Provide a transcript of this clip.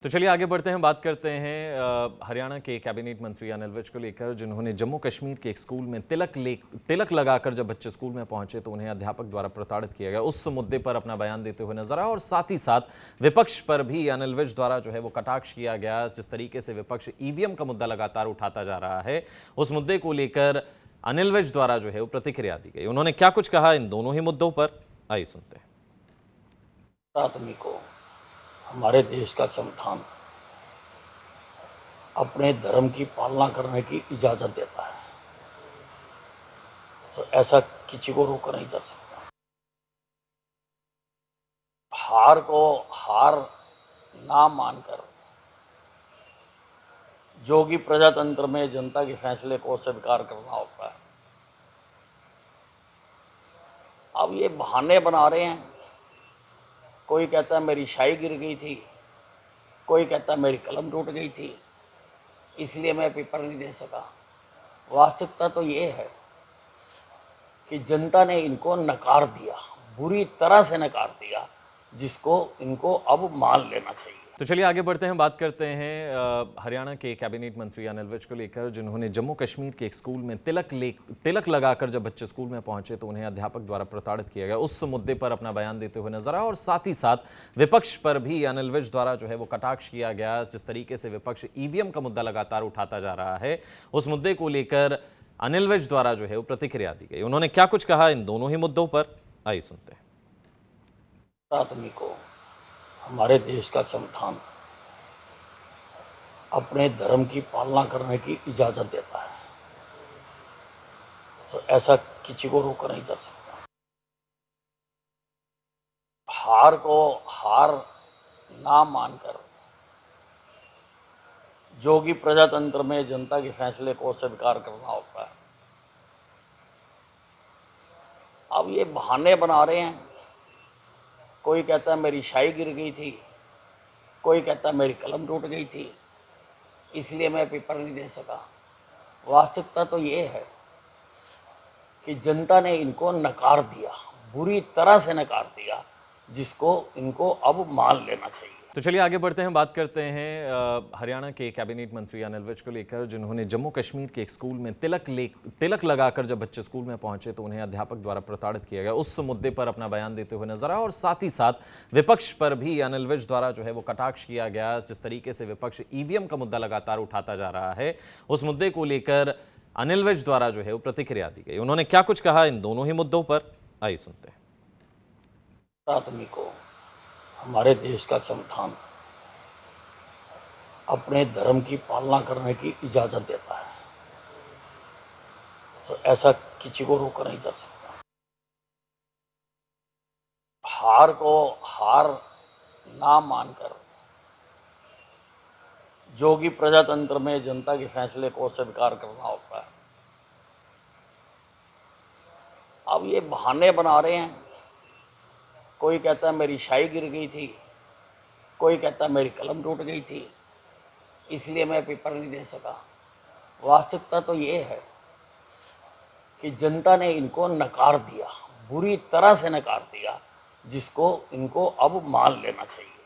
तो चलिए आगे बढ़ते हैं, बात करते हैं हरियाणा के कैबिनेट मंत्री अनिल विज को लेकर, जिन्होंने जम्मू कश्मीर के एक स्कूल में तिलक लगाकर जब बच्चे स्कूल में पहुंचे तो उन्हें अध्यापक द्वारा प्रताड़ित किया गया। उस मुद्दे पर अपना बयान देते हुए नजर आया और साथ ही साथ विपक्ष पर भी अनिल विज द्वारा जो है वो कटाक्ष किया गया। जिस तरीके से विपक्ष ईवीएम का मुद्दा लगातार उठाता जा रहा है, उस मुद्दे को लेकर अनिल विज द्वारा जो है वो प्रतिक्रिया दी गई। उन्होंने क्या कुछ कहा इन दोनों ही मुद्दों पर, आइए सुनते हैं। आदमी को हमारे देश का संविधान अपने धर्म की पालना करने की इजाज़त देता है, तो ऐसा किसी को रोक नहीं जा सकता। हार को हार ना मानकर जो कि प्रजातंत्र में जनता के फैसले को स्वीकार करना होता है, अब ये बहाने बना रहे हैं। कोई कहता है मेरी शाही गिर गई थी, कोई कहता है मेरी कलम टूट गई थी इसलिए मैं पेपर नहीं दे सका। वास्तविकता तो ये है कि जनता ने इनको नकार दिया, बुरी तरह से नकार दिया, जिसको इनको अब मान लेना चाहिए। तो चलिए आगे बढ़ते हैं, बात करते हैं हरियाणा के कैबिनेट मंत्री अनिल विज को लेकर, जिन्होंने जम्मू कश्मीर के एक स्कूल में तिलक लगाकर जब बच्चे स्कूल में पहुंचे तो उन्हें अध्यापक द्वारा प्रताड़ित किया गया। उस मुद्दे पर अपना बयान देते हुए नजर आया और साथ ही साथ विपक्ष पर भी अनिल विज द्वारा जो है वो कटाक्ष किया गया। जिस तरीके से विपक्ष ईवीएम का मुद्दा लगातार उठाता जा रहा है, उस मुद्दे को लेकर अनिल विज द्वारा जो है वो प्रतिक्रिया दी गई। उन्होंने क्या कुछ कहा इन दोनों ही मुद्दों पर, आइए सुनते हैं। आदमी को हमारे देश का संविधान अपने धर्म की पालना करने की इजाज़त देता है, तो ऐसा किसी को रोक नहीं जा सकता। हार को हार ना मानकर जो कि प्रजातंत्र में जनता के फैसले को स्वीकार करना होता है, अब ये बहाने बना रहे हैं। कोई कहता है मेरी शाही गिर गई थी, कोई कहता है मेरी कलम टूट गई थी इसलिए मैं पेपर नहीं दे सका। वास्तविकता तो ये है कि जनता ने इनको नकार दिया, बुरी तरह से नकार दिया, जिसको इनको अब मान लेना चाहिए। तो चलिए आगे बढ़ते हैं, बात करते हैं हरियाणा के कैबिनेट मंत्री अनिल विज को लेकर, जिन्होंने जम्मू कश्मीर के एक स्कूल में तिलक लगाकर जब बच्चे स्कूल में पहुंचे तो उन्हें अध्यापक द्वारा प्रताड़ित किया गया। उस मुद्दे पर अपना बयान देते हुए नजर आया और साथ ही साथ विपक्ष पर भी अनिल विज द्वारा जो है वो कटाक्ष किया गया। जिस तरीके से विपक्ष ईवीएम का मुद्दा लगातार उठाता जा रहा है, उस मुद्दे को लेकर अनिल विज द्वारा जो है वो प्रतिक्रिया दी गई। उन्होंने क्या कुछ कहा इन दोनों ही मुद्दों पर, आइए सुनते हैं। आदमी को हमारे देश का संविधान अपने धर्म की पालना करने की इजाज़त देता है, तो ऐसा किसी को रोक नहीं जा सकता। हार को हार ना मानकर जो कि प्रजातंत्र में जनता के फैसले को स्वीकार करना होता है, अब ये बहाने बना रहे हैं। कोई कहता है मेरी शाही गिर गई थी, कोई कहता है मेरी कलम टूट गई थी इसलिए मैं पेपर नहीं दे सका। वास्तविकता तो ये है कि जनता ने इनको नकार दिया, बुरी तरह से नकार दिया, जिसको इनको अब मान लेना चाहिए।